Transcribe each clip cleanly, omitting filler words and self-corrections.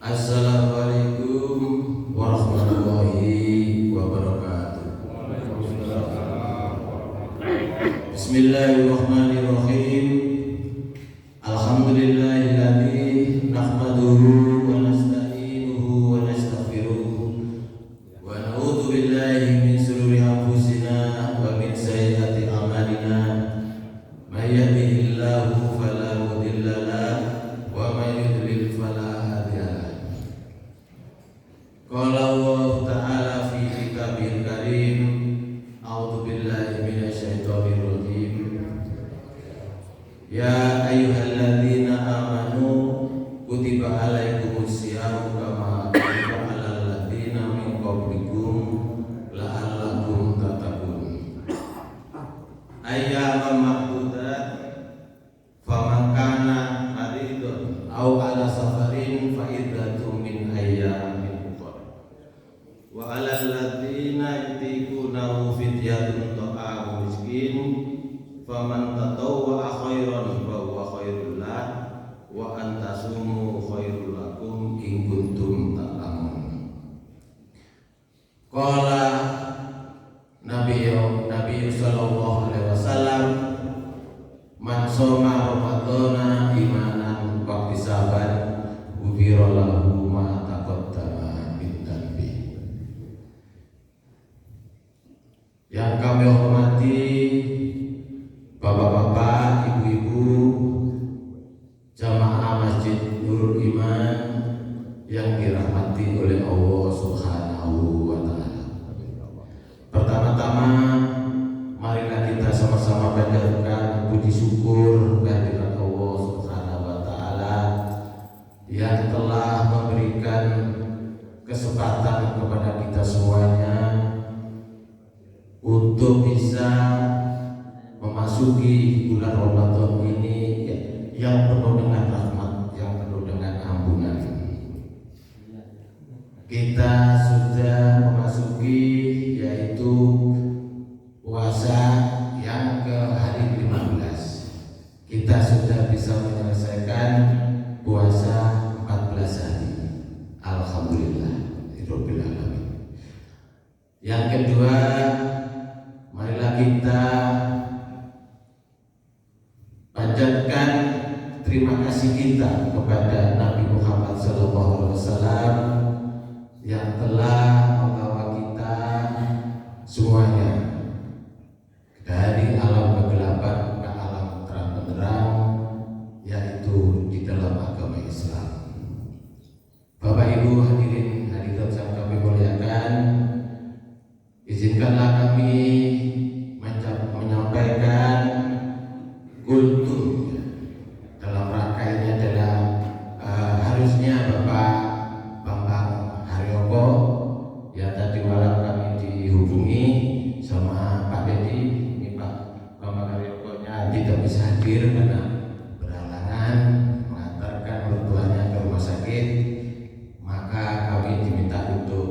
Assalamualaikum warahmatullahi wabarakatuh. Bismillahirrahmanirrahim. Alhamdulillahilladzi nahmaduhu wa nasta'inuhu wa nastaghfiruh wa na'udzu billahi min shururi anfusina wa min sayyiati a'malina. May yahdihillahu fala mudilla lahu wa may yudlil fala hadiya lahu. Qala Allah ta'ala fi kitabihil karim, a'udzu billahi minasyaitonir rajim. Ya ayyuhalladzina amanu kutiba alaikumus siyam kama kutiba alal ladzina min qablikum la'allakum tattaqun. Ayyaman ma'dudat faman kana maridun aw ala safarin fa iddatun min ayyamin ukhra. Wa alal ladzina yutiqunahu fidyatun ta'amu miskin faman tatawwa khairan fa huwa khairul lah wa an tasumu khairul lakum in kuntum ta'lamun. Qala Nabi sallallahu alaihi wasallam, man shoma ramadhana imanan wa ihtisaban ghufira lahu ma taqaddama min dhanbi. Yang kami hormati bapak-bapak, ibu-ibu, jamaah Masjid Nurul Iman yang dirahmati oleh Allah Subhanahu wa taala. Pertama-tama marilah kita sama-sama panjatkan puji syukur kehadirat Allah Subhanahu wa taala yang telah memberikan kesempatan kepada kita semuanya untuk bisa memasuki bulan Ramadan ini yang penuh dengan rahmat, yang penuh dengan ampunan. Kita sudah memasuki yaitu puasa yang ke hari 15. Kita sudah bisa menyelesaikan puasa 14 hari. Alhamdulillah rabbil alamin. Yang kedua, marilah kita panjatkan terima kasih kita kepada Nabi Muhammad SAW yang telah membawa kita semuanya dari alam kegelapan ke alam terang benderang, yaitu di dalam agama Islam. Bapak Ibu hadirin hadirat yang kami muliakan, izinkanlah kami menyampaikan kultur dalam rangka ini adalah harusnya Bapak Bambang Haryopo ya tadi malam kami dihubungi sama Pak Dedi. Ini Pak Bambang Haryopo-nya tidak bisa hadir karena berhalangan mengantarkan mertuanya ke rumah sakit, maka kami diminta untuk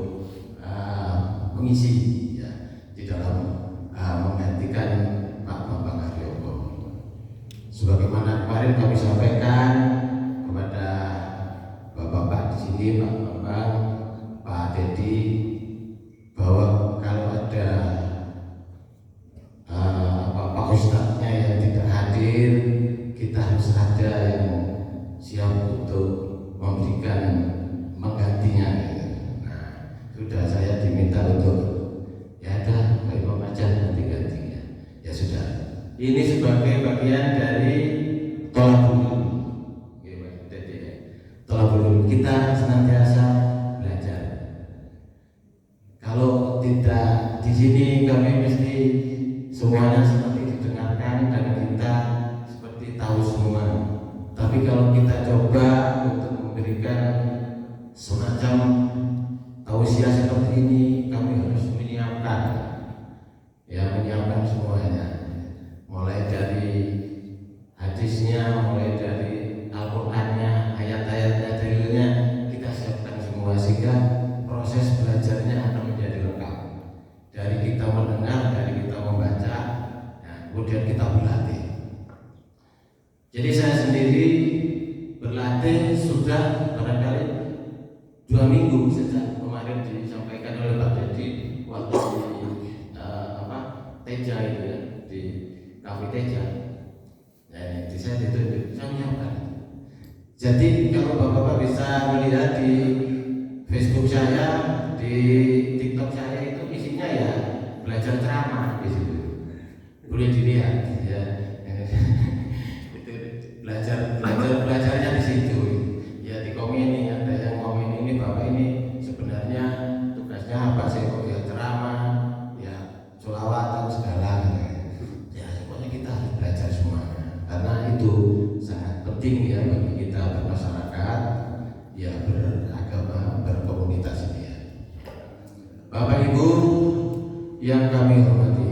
mengisi ya di dalam menggantikan Pak Bambang Haryopo. Sebagaimana kemarin kami sampaikan kepada bapak-bapak di sini, Pak Bambang, Pak Dedi, bahwa kalau ada Pak Ustadznya yang tidak hadir, kita harus ada yang siap untuk memberikan menggantinya. Nah, sudah saya diminta untuk ya ada Pak Imam aja nanti gantinya. Ya sudah. Ini sebagai bagian dari tolabul ilmu. Tolabul ilmu kita senantiasa belajar. Kalau tidak di sini kami mesti semuanya seperti didengarkan dan kita seperti tahu semua. Tapi kalau kita coba untuk memberikan semacam tausiah seperti ini, kami harus menyiapkan semuanya. Mulai dari hadisnya, mulai dari Al-Qur'annya, ayat-ayatnya, dalilnya kita siapkan semua sehingga proses belajarnya akan menjadi lengkap. Dari kita mendengar, dari kita membaca, kemudian kita berlatih. Jadi saya sendiri berlatih sudah barangkali kemarin disampaikan oleh Pak Dedi waktu di Teja itu ya, di Kafe Teja. Nah, di saya ditunjuk, saya menyiapkan. Jadi kalau bapak-bapak bisa melihat di Facebook saya, di TikTok saya itu isinya ya belajar ceramah di situ. Boleh dilihat ya. Itu belajarnya di situ. Ya di komeni ada yang komen ini bapak ini sebenarnya tugasnya apa sih kok ya ceramah, ya sholawatan segala gitu. Ya pokoknya kita harus belajar semuanya karena itu sangat penting ya bagi kita bermasyarakat, ya beragama, berkomunitas ini ya. Bapak Ibu yang kami hormati,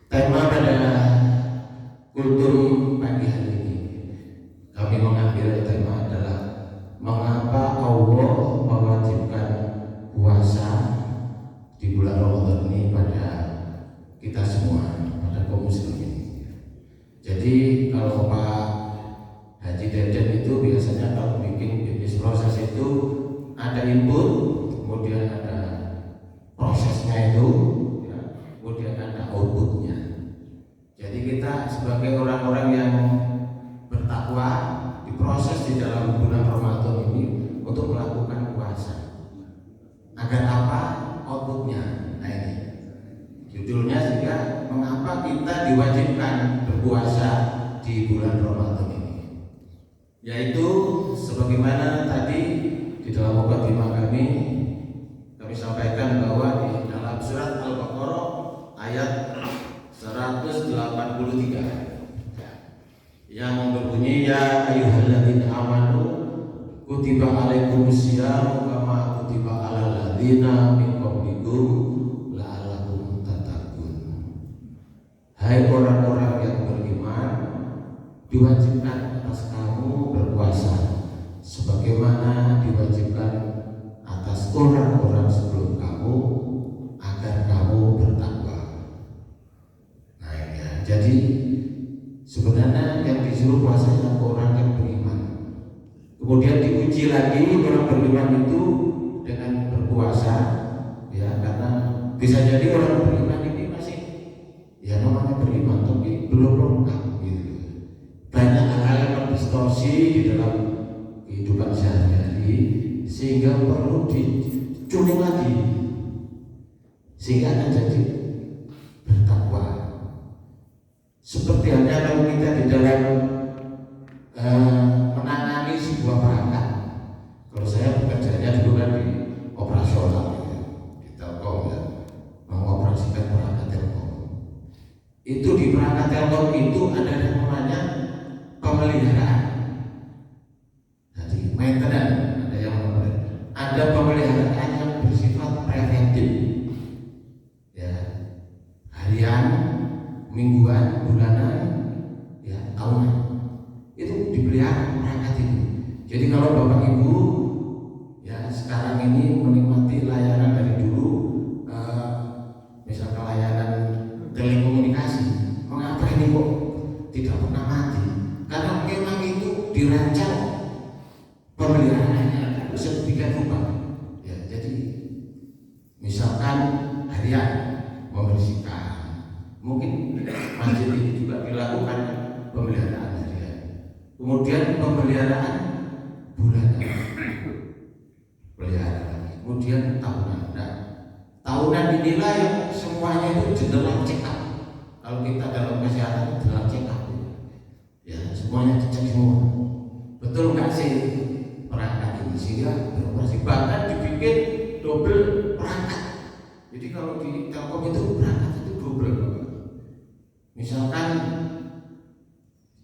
tema pada kultum pagi hari ini kami mengambil tema adalah mengapa Allah mewajibkan puasa di bulan Ramadan ini pada kita semua, pada kaum muslimin. Jadi kalau Pak Haji Deden itu biasanya kalau bikin bisnis proses itu ada input, kemudian ada prosesnya itu, ya, kemudian ada outputnya. Jadi kita sebagai orang-orang yang bertakwa diproses di dalam bulan Ramadan ini untuk melakukan puasa. Agar apa? Outputnya. Nah ini judulnya sehingga mengapa kita diwajibkan berpuasa di bulan Ramadan ini. Yaitu sebagaimana tadi di dalam mukadimah kami sampaikan bahwa di dalam surat Al-Baqarah ayat 183 yang berbunyi ya ayyuhalladzina amanu kutiba alaikumusiyam kama kutiba alal ladzina min qablikum la'allakum tattaqun. Hai orang-orang yang beriman, diwajibkan atas kamu berpuasa sebagaimana diwajibkan atas orang-orang sebelum kamu agar kamu bertakwa. Nah ini ya. Jadi sebenarnya yang disuruh puasa adalah orang yang beriman. Kemudian diuji lagi orang beriman itu dengan berpuasa, ya karena bisa jadi orang beriman ini masih ya namanya beriman tapi belum lengkap gitu. Banyak hal-hal yang berdistorsi di dalam kehidupan sehari-hari sehingga perlu diculik lagi sehingga akan jadi bertakwa. Seperti halnya kalau kita di dalam menangani sebuah perangkat. Kalau saya bekerjanya dulu kan di operasional ya, di Telkom ya, mengoperasikan perangkat Telkom. Itu di perangkat Telkom itu ada yang namanya pemeliharaan. Jadi maintenance. Ada pemeliharaan yang bersifat preventif, ya harian, mingguan, bulanan, ya tahunan. Itu dipelihara perangkat itu. Jadi kalau Bapak Ibu ya sekarang ini menikmati layanan dari dulu, misalkan layanan telekomunikasi, mengapa ini kok tidak pernah mati? Karena memang itu dirancang pemeliharaannya sedemikian rupa. Ya, jadi misalkan harian membersihkan, mungkin masjid ini juga dilakukan pemeliharaan harian. Kemudian pemeliharaan bulanan, pemeliharaan. Kemudian tahunan. Nah, tahunan inilah yang semuanya itu general check up. Kalau kita dalam kesehatan general check up, ya semuanya dicek semua. Betul nggak sih perangkat ini sehingga beroperasi, bahkan dibikin double perangkat. Jadi kalau di Telkom itu perangkat itu double. Misalkan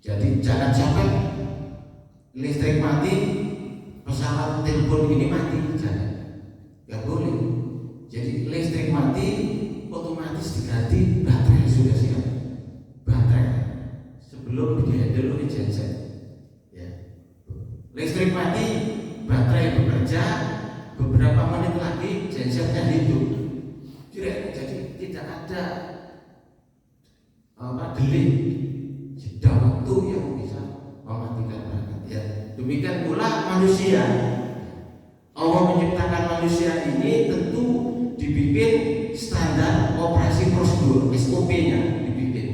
jadi jangan sampai listrik mati pesawat telepon ini mati, jangan, nggak boleh. Jadi listrik mati otomatis diganti baterai sudah siap, baterai sebelum dihandle oleh genset. Listrik mati, baterai bekerja, beberapa menit lagi gensetnya hidup. Jadi tidak ada delay jeda waktu yang bisa mematikan perangkat. Ya, demikian pula manusia. Allah manusia ini tentu dibikin standar operasi prosedur, SOP-nya dibikin.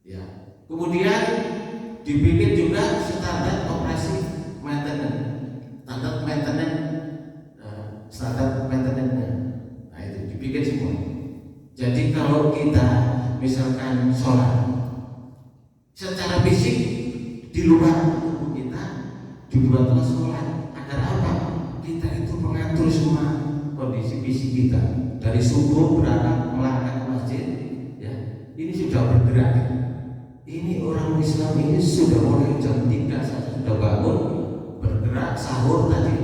Ya. Kemudian dibikin juga standar operasi maintenance, standar maintenance-nya. Nah itu dibikin semua. Jadi kalau kita misalkan sholat, secara fisik di luar tubuh kita dibuatlah sholat. Agar apa? Kita itu mengatur semua kondisi fisik kita. Dari subuh berangkat melangkah ke masjid, ya, ini sudah bergerak. Ini orang Islam ini sudah mulai jam 3 saja sudah bangun, bergerak, sahur tadi,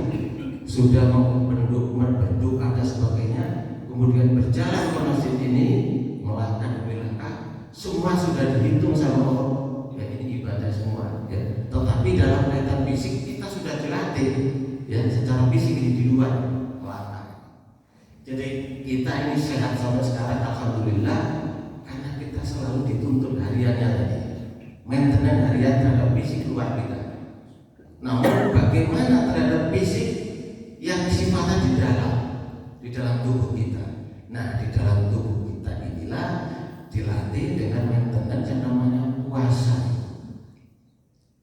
sudah berdoa dan sebagainya, kemudian berjalan ke masjid ini, melangkah demi langkah, semua sudah dihitung sama Allah. Ya ini ibadah semua. Ya. Tetapi dalam kaitan fisik kita sudah dilatih, ya secara fisik ini di luar melangkah. Jadi kita ini sehat sampai sekarang, alhamdulillah, karena kita selalu dituntut hariannya tadi, maintenance harian terhadap fisik luar kita. Namun bagaimana terhadap fisik yang sifatnya di dalam tubuh kita? Nah, di dalam tubuh kita inilah dilatih dengan maintenance yang namanya puasa.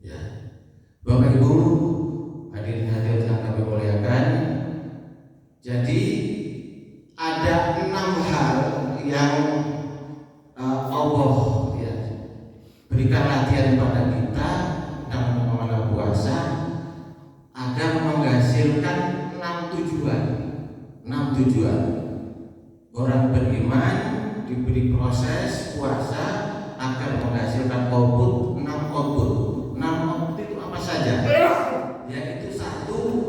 Ya, Bapak Ibu, hadirin yang kami muliakan. Jadi ada 6 hal yang Allah ya, berikan latihan pada kita dalam mengenal puasa agar menghasilkan 6 tujuan. Orang beriman diberi proses puasa agar menghasilkan output 6 output. 6 output itu apa saja? Yaitu satu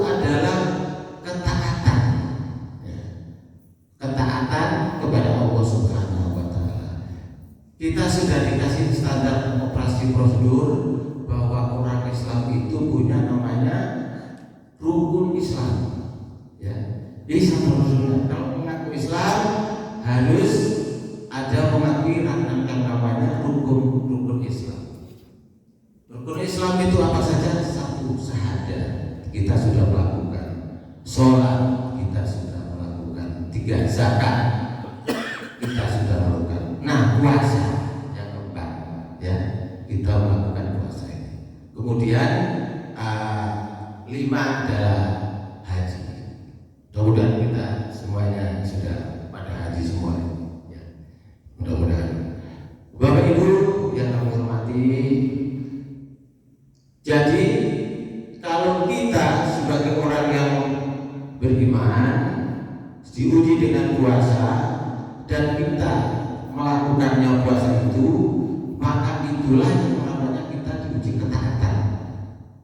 adalah ketaatan, ya. Ketaatan kepada Allah Subhanahu wa Ta'ala. Kita sudah dikasih standar operasi prosedur bahwa orang Islam itu punya namanya rukun Islam. Ya, Islam Rasulullah. Kalau mengaku Islam harus ada mengakui yang namanya rukun Islam. Rukun Islam itu apa saja? Satu, syahadat kita sudah melakukan, sholat kita sudah melakukan, 3 zakat kita sudah melakukan. Nah, puasa yang keempat, ya kita melakukan puasa ini. Kemudian 5 adalah haji. Mudah-mudahan kita semuanya sudah pada haji semua, ya. Mudah-mudahan. Bapak Ibu yang kami hormati, jadi kalau kita sebagai orang yang beriman diuji dengan puasa dan kita melakukannya puasa itu, maka itulah yang namanya kita diuji ketaatan.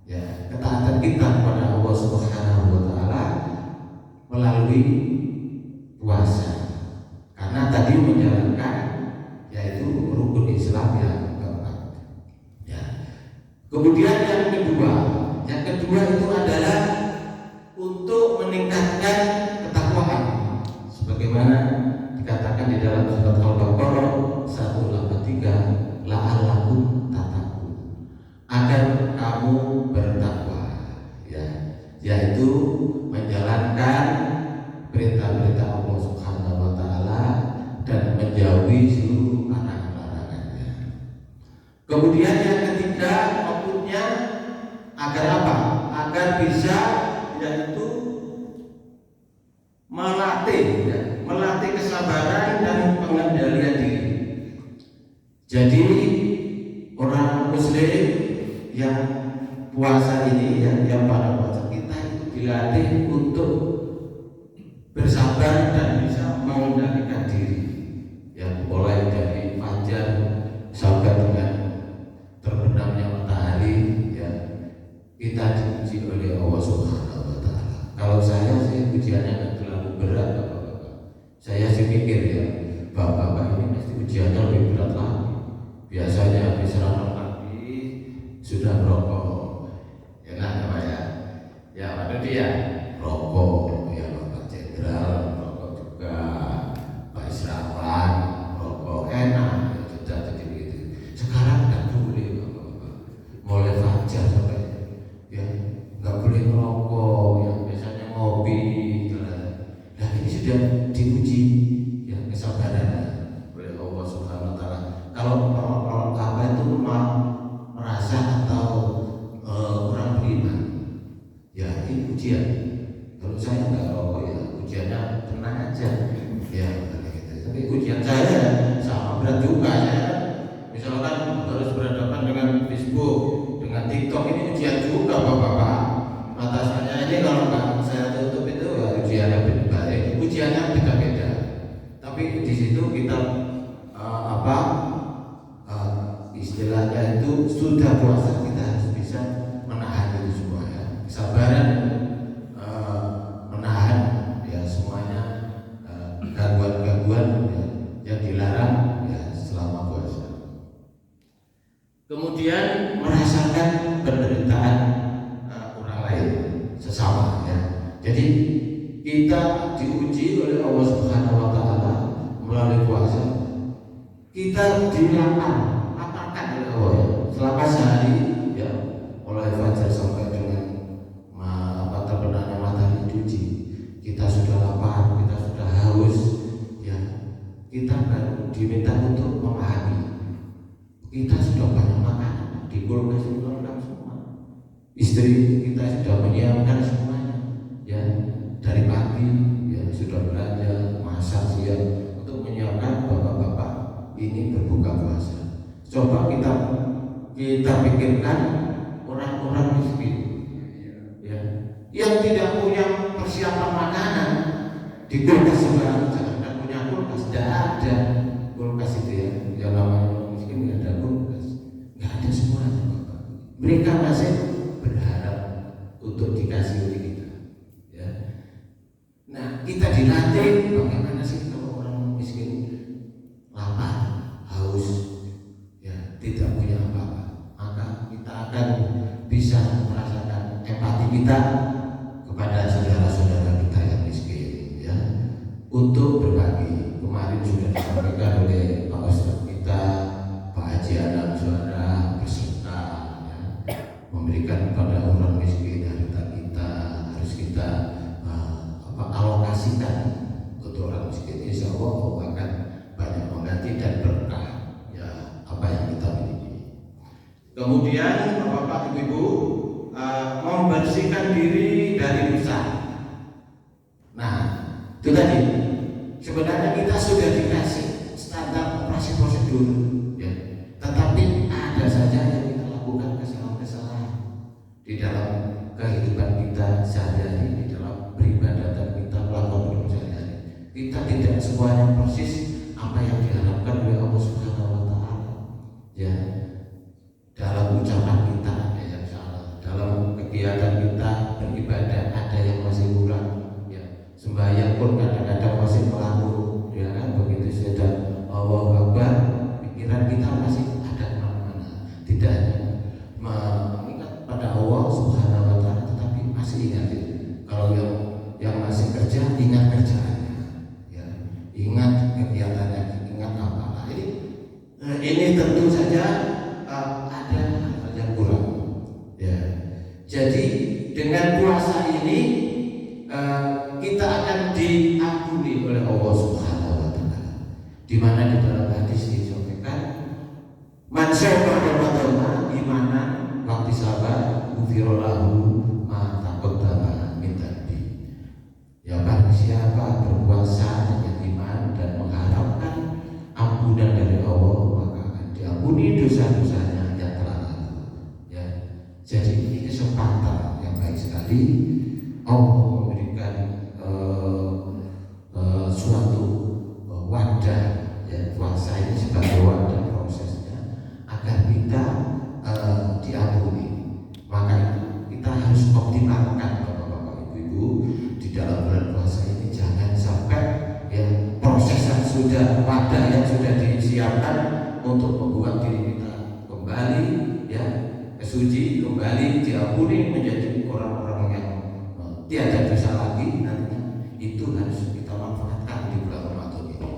Ya, ketaatan kita kepada Allah Subhanahu wa Ta'ala melalui puasa. Karena tadi menjalankan yaitu rukun Islam yang keempat. Ya. Kemudian yang kedua itu adalah untuk meningkatkan ketakwaan, sebagaimana dikatakan di dalam surat Al-Baqarah 183, la'allakum tattaqun, agar kamu bertakwa, ya, yaitu menjalankan perintah-perintah Allah Subhanahu wa Ta'ala dan menjauhi seluruh larangan-larangannya. Kemudian yang ketiga, outputnya agar apa? Agar bisa yaitu melatih kesabaran dan pengendalian diri. Jadi orang Muslim yang puasa ini, yang pada puasa kita itu dilatih untuk bersabar dan bisa mengendalikan diri. Ya, mulai dari fajar sampai dengan terbenamnya matahari, ya, kita diuji oleh Allah Subhanahu wa Ta'ala. Kalau saya sih ujiannya nggak terlalu berat, Bapak-bapak. Saya sih mikir ya, Bapak-bapak ini pasti ujiannya lebih berat lagi. Biasanya habis Ramadan lagi sudah merokok, ya nah Pak ya. Ya Pak dia rokok, ya Bapak Jenderal rokok juga, Pak Israwan rokok, enak ya, sudah jadi begitu. Sekarang nggak boleh Bapak-bapak, mulai fajar sampai ya nggak boleh merokok. sudah diuji ya kesabarannya oleh Allah Subhanahu wa taala. Kalau apa itu merasa atau kurang beriman, ya ini ujian. Kalau saya nggak rokok ya ujiannya tenang aja, ya gitu. Tapi ujian saya sama berat juga ya. Misalkan harus berhadapan dengan Facebook, dengan TikTok, ini ujian juga bapak-bapak. Mata saya ini kalau nggak saya tutup itu ya ujiannya beda, ujiannya beda-beda. Tapi di situ kita istilahnya itu sudah puasa, kita harus bisa menahan itu semua ya. Kesabaran menahan ya semuanya gangguan-gangguan ya, yang dilarang ya selama puasa. Kemudian merasakan penderitaan orang lain sesama ya. Jadi kita diuji oleh Allah Subhanahu wa taala melalui puasa. Kita dilakukan selama sehari ya, mulai fajar sampai dengan terbenamnya matahari diuji. Kita sudah lapar, kita sudah haus ya. Kita baru diminta untuk memahami. Kita sudah banyak makan, di kulkas itu lengkap semua. Istri kita sudah menyiapkan semuanya ya, dari pagi ya sudah belanja, masak siang untuk menyiapkan bapak-bapak ini berbuka puasa. Coba kita pikirkan orang-orang miskin ya, yang tidak punya persiapan makanan di kulkas juga, jangan punya kulkas, tidak ada kulkas itu ya, yang namanya orang miskin nggak ada kulkas, nggak ada semuanya bapak. Mereka masih berharap untuk dikasih oleh kita ya. Nah kita dilatih bagaimana sih kalau orang miskin lapar, haus, tidak punya apa-apa, maka kita akan bisa merasakan empati kita kepada saudara-saudara kita yang miskin ya, untuk berbagi. Kemarin sudah disampaikan oleh Pak Ustadz kita, Pak Haji Anam Suara berserta ya, memberikan kepada orang miskin harta kita harus kita alokasikan untuk orang miskin. Insya Allah akan banyak mengganti dan berkah apa yang kita miliki. Kemudian Bapak Ibu membersihkan diri dari dosa. Nah, itu tadi. Sebenarnya kita sudah dikasih standar operasi prosedur, ya. Tetapi ada saja yang kita lakukan kesalahan-kesalahan di dalam kehidupan kita sehari-hari, di dalam peribadatan kita, melakukan sehari-hari. Kita tidak semuanya persis apa yang diharapkan oleh Allah Subhanahu wa taala. Ya, dalam ucapan kita ada yang salah, dalam kegiatan kita beribadah ada yang masih kurang, ya. Sembahyang pun kadang-kadang masih melanggung, ya kan? Begitu sudah Allahu Akbar, pikiran kita masih ada kemana-mana, tidak hanya mengingat pada Allah Subhanahu wa taala, tetapi masih ingat itu. Kalau yang masih kerja, ingat kerjaannya, ya, ingat kegiatannya, ingat apa. Ini tentu saja ada hal yang kurang ya. Jadi dengan puasa ini kita akan diampuni oleh Allah Subhanahu wa taala. Di mana di dalam hadis disampaikan, man syaba Ramadan imanan wa ihtisaban ghufira lahu ma taqaddama min dhanbi. Ya, barang siapa berpuasa dengan iman dan mengharapkan ampunan dari Allah, diampuni dosa-dosanya yang telah lalu ya. Jadi ini kesempatan yang baik sekali Allah memberikan suatu wadah ya, puasa ini sebagai wadah prosesnya agar kita diampuni. Maka itu kita harus optimalkan bapak-bapak ibu-ibu di dalam bulan puasa ini. Jangan sampai ya proses yang sudah, wadah yang sudah disiapkan untuk membuat diri kita kembali ya suci, kembali diampuni, menjadi orang-orang yang tiada dosa lagi nantinya, itu harus kita manfaatkan di bulan Ramadan ini.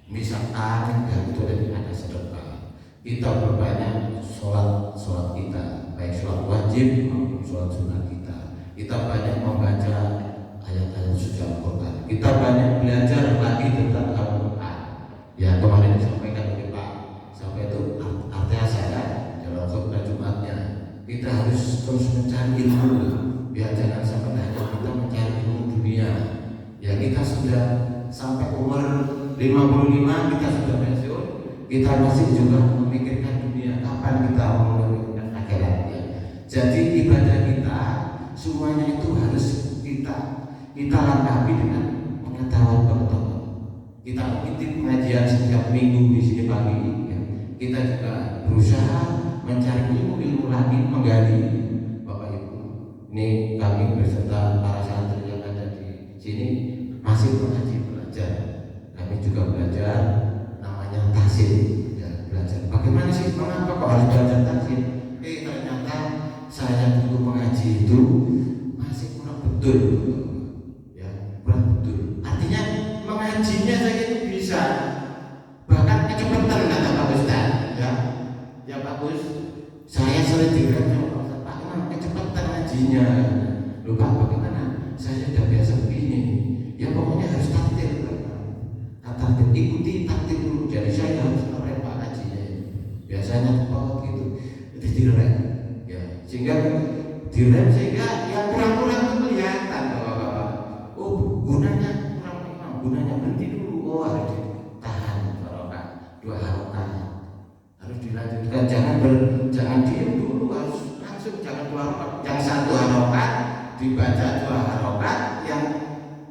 Misalkan ya itu ada sedekah, kita berbanyak sholat kita, baik sholat wajib maupun sholat sunnah kita banyak membaca ayat-ayat suci Al-Quran, kita banyak Ya kemarin disampaikan oleh Pak sampai itu artinya saya dalam khutbah Jumatnya kita harus terus mencari ilmu, biar jangan sampai hanya kita mencari ilmu dunia. Ya kita sudah sampai umur 55 kita sudah pensiun, kita masih juga memikirkan dunia, kapan kita mau memikirkan akhirat ya. Jadi ibadah kita semuanya itu harus kita lengkapi dengan pengetahuan. Kita mengikuti pengajian setiap minggu di sini pagi ya. Kita juga berusaha mencari ilmu lagi, menggali. Bapak Ibu, ini kami beserta para santri yang ada di sini masih belajar. Kami juga belajar namanya tahsin ya, belajar bagaimana sih, mengapa kok harus belajar tahsin. Ternyata saya dulu mengaji itu masih kurang betul ya, kurang betul. Artinya mengajinya saya itu bisa, bahkan kecepatan kata Pak Ustaz ya bagus. Saya sering dikira sama Pak Ustaz, Pak Imam kecepatan ngajinya. Loh Pak, bagaimana? Saya sudah biasa begini. Ya pokoknya harus taktil, ikuti taktil dulu. Jadi saya harus ngerem Pak ngajinya. Biasanya cepat gitu, itu direm ya, sehingga direm sehingga yang kurang-kurang itu kelihatan Bapak-bapak. Oh gunanya berhenti dulu. Oh harus ditahan harokat, 2 harokat harus dilanjutkan, jangan diem dulu, harus langsung, jangan 2 harokat, yang 1 harokat dibaca 2 harokat,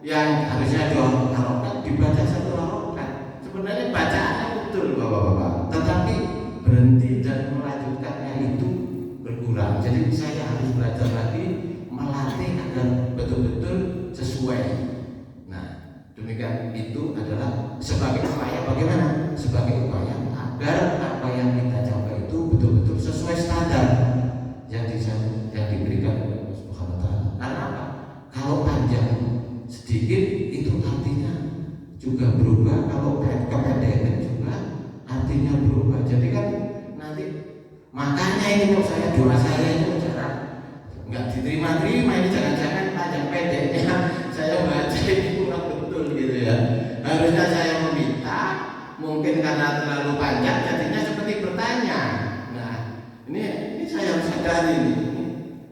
yang harusnya 2 harokat dibaca 1 harokat. Sebenarnya bacaannya betul Bapak-bapak, tetapi berhenti dan melanjutkannya itu berkurang. Jadi saya harus belajar lagi, melatih agar betul-betul sesuai. Demikian itu adalah sebagai upaya bagaimana? Sebagai upaya agar apa yang kita capai itu betul-betul sesuai standar yang diberikan oleh Allah Subhanahu wa taala. Karena apa? Kalau panjang sedikit itu artinya juga berubah, kalau kependekan juga artinya berubah. Jadi kan nanti makanya ini kok saya doa saya itu jarang nggak diterima-terima, ini jangan-jangan panjang pendeknya saya baca ini kurang betul gitu ya. Harusnya saya meminta, mungkin karena terlalu panjang jadinya seperti bertanya. Nah ini saya harus sadari ini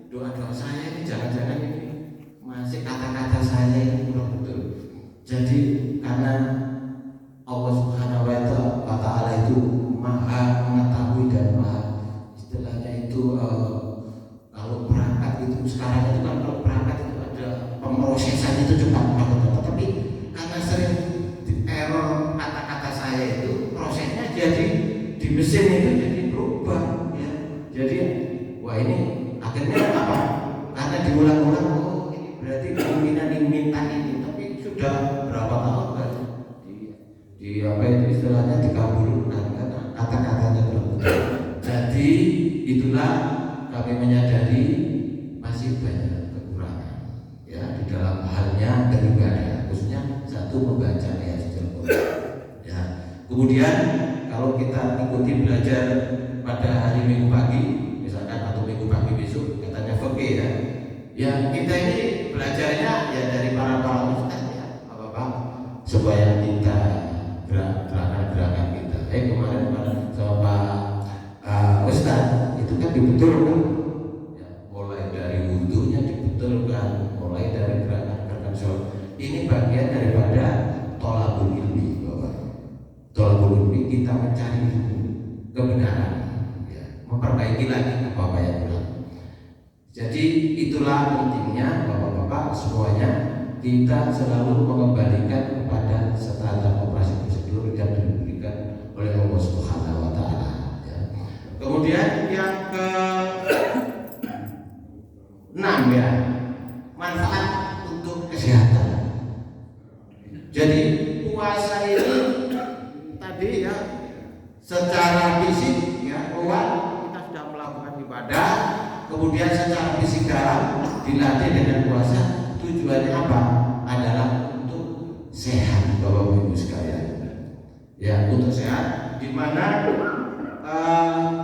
doa-doa saya ini jangan-jangan ini masih kata-kata saya ini kurang betul. Jadi karena Allah Subhanahu wa taala itu maha mengetahui dan maha istilahnya itu kalau perangkat itu sekarang itu kan, kalau perangkat itu ada pemrosesan itu cepat banget, tapi karena sering error kata-kata saya itu prosesnya jadi di mesin itu jadi berubah ya. Jadi wah ini akhirnya apa? Karena diulang-ulang, oh ini berarti kemungkinan ini minta ini, tapi sudah berapa tahun kan di apa itu istilahnya dikabulkan karena kata-katanya betul. Jadi itulah kami menyadari masih banyak kekurangan ya di dalam halnya beribadah, khususnya satu membaca ayat suci Al-Quran ya. Kemudian kalau kita ikuti belajar pada hari Minggu pagi misalkan, atau Minggu pagi besok katanya fikih ya kita ini belajarnya ya dari para ustaz ya Bapak, supaya kita gerakan-gerakan kita kemarin sama Pak Ustaz itu kan dibetulkan ya, mulai dari wudhunya dibetulkan, mulai dari gerakan-gerakan sholat. Ini bagian daripada thalabul ilmi Bapak. Thalabul ilmi kita mencari kebenaran ya, memperbaiki lagi apa yang kurang. Jadi itulah pentingnya Bapak-bapak semuanya, kita selalu mengembalikan kepada standar operasi prosedur yang diberikan oleh Allah Subhanahu wa taala ya. Kemudian yang ke-6 ya, manfaat untuk kesehatan. Jadi puasa ini tadi ya secara fisik ya luar kita sudah melakukan ibadah, kemudian secara fisik dalam dilatih dengan puasa. Tujuannya apa? Adalah untuk sehat Bapak Ibu sekalian. Ya, untuk sehat, di mana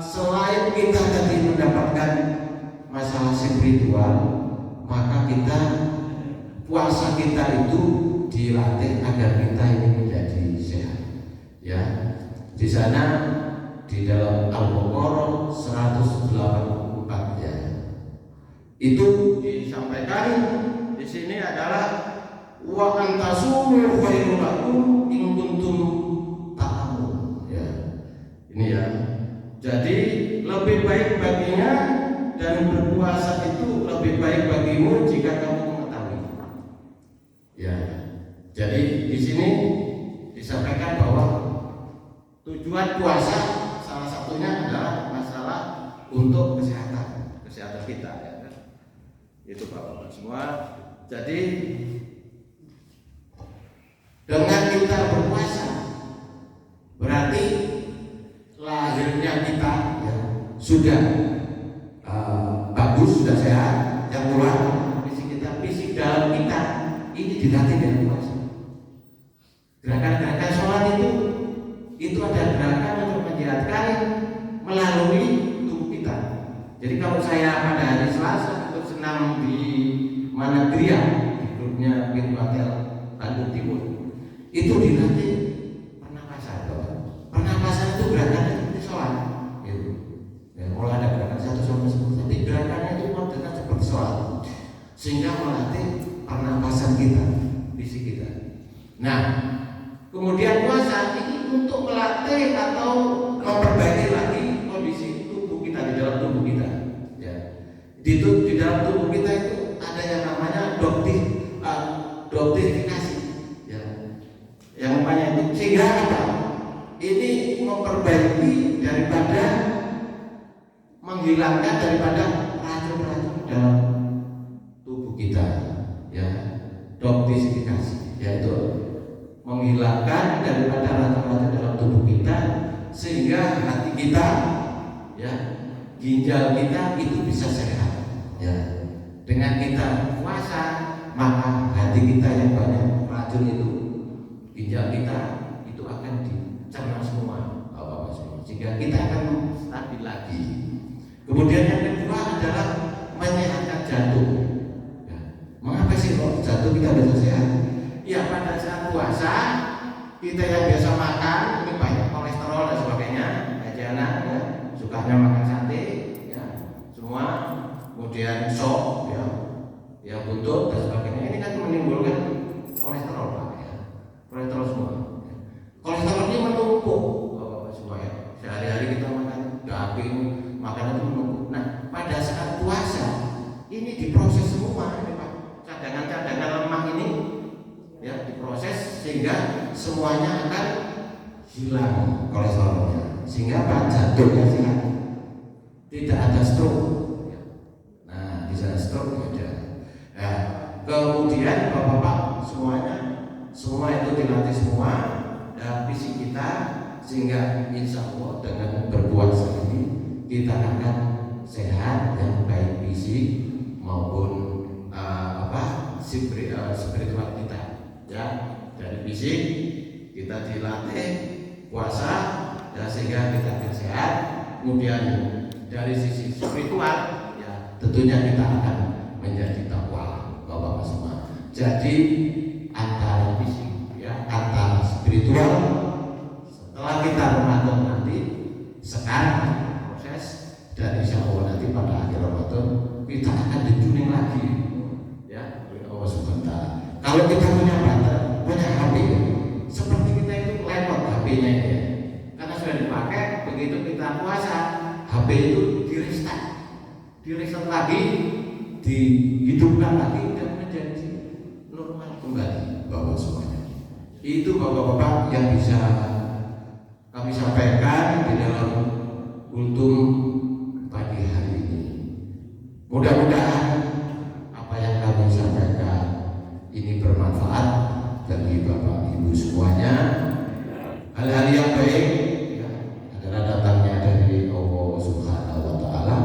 selain kita tadi mendapatkan masalah spiritual, maka kita puasa kita itu dilatih agar kita ini menjadi sehat. Ya, di sana di dalam Al-Baqarah 184 ya. Itu disampaikan di sini adalah wa antasumu khairul lakum in kuntum ta'lamun. Ya. Ini ya. Jadi lebih baik baginya dan berpuasa itu lebih baik bagimu jika kamu mengetahui. Ya. Jadi di sini disampaikan bahwa tujuan puasa salah satunya adalah masalah untuk kesehatan kita ya. Itu Bapak-bapak semua. Jadi dengan kita berpuasa berarti lahirnya kita ya, sudah bagus, sudah sehat, yang keluar fisik dalam kita ini dilatih dengan puasa. Gerakan-gerakan sholat itu ada gerakan untuk menjadikan melalui tubuh kita. Jadi kalau saya pada hari Selasa ikut senam di Managria di grupnya Wirwatel Bandung Timur, itu dilatih pernapasan. Pernapasan itu gerakannya seperti sholat. Gitu. Ya, mulai ada gerakan 1-10, tapi gerakannya itu modelnya seperti sholat, sehingga melatih pernapasan kita, fisik kita. Nah, kemudian puasa ini untuk melatih atau memperbaiki lagi kondisi tubuh kita di dalam tubuh kita. Ya. Di dalam tubuh kita itu ada yang namanya doptifikasi. Ya. Yang namanya itu sehingga apa? Ini memperbaiki daripada menghilangkan daripada racun-racun dalam tubuh kita. Ya. Doptifikasi yaitu menghilangkan daripada racun-racun dalam tubuh kita sehingga hati kita ya, ginjal kita itu bisa sehat ya. Dengan kita puasa maka hati kita yang banyak racun itu, ginjal kita itu akan dicerna semua Bapak-bapak semua, sehingga kita akan stabil lagi. Kemudian yang kedua adalah menyehatkan jantung ya. Mengapa sih kok jantung kita bisa sehat? Ya pada saat puasa kita yang biasa makan ini banyak kolesterol dan sebagainya, jajanan ya, sukanya makan sate ya, semua, kemudian sop ya buntut dan sebagainya, ini kan menimbulkan kolesterol Pak ya, kolesterol semua. Kolesterol ini menumpuk Bapak semua ya, sehari-hari kita makan daging, makanan itu menumpuk. Nah pada saat puasa ini diproses semua ini Pak, cadangan-cadangan lemak ini ya diproses sehingga semuanya akan hilang kolesterolnya, sehingga jantungnya sehat, tidak ada stroke. Nah bisa stroke ada. Nah, kemudian bapak-bapak semuanya, semua itu dilatih semua dalam fisik kita, sehingga insya Allah dengan berpuasa ini kita akan sehat yang baik fisik maupun spiritual kita. Ya, dari fisik kita dilatih puasa ya, sehingga kita akan sehat. Kemudian dari sisi spiritual ya tentunya kita akan menjadi takwa Bapak semua. Jadi antara fisik ya, antara spiritual setelah kita Ramadan nanti, sekarang proses, dan insya Allah nanti pada akhir Ramadan kita akan dijuning lagi ya oleh Allah Subhanahu wa Ta'ala. Kalau kita punya HP, seperti kita itu lemot HP-nya ya. Karena sudah dipakai, begitu kita puasa, HP itu di-restart lagi, dihidupkan lagi dan menjadi normal kembali Bapak semuanya. Itu Bapak-bapak yang bisa kami sampaikan di dalam kultum pagi hari ini. Mudah-mudahan apa yang kami sampaikan ini bermanfaat bagi Bapak Ibu semuanya. Hal-hal yang baik ya, adalah datangnya dari Allah Subhanahu wa Ta'ala,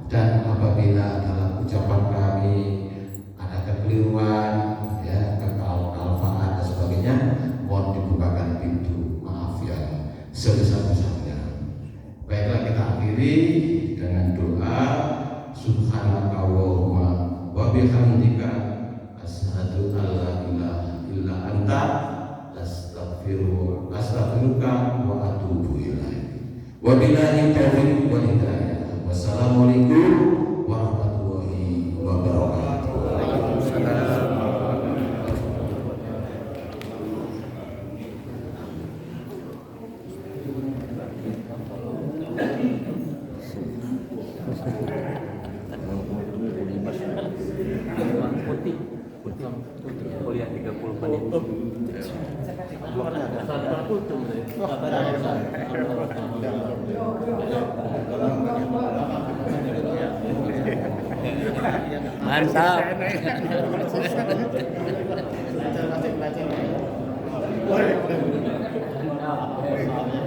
dan apabila dalam ucapan kami ada kekeliruan ya, kekalfaan dan sebagainya, mohon dibukakan pintu maaf ya sebesar-besarnya. Baiklah, kita akhiri dengan doa. Subhanakallahumma wa bihamdika asyhadu an la ilaha illa anta astaghfiruka Wabillahi taufiq wal hidayah. Wassalamualaikum warahmatullahi wabarakatuh. Kuliah 30 menit. Mantap.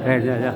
Ya.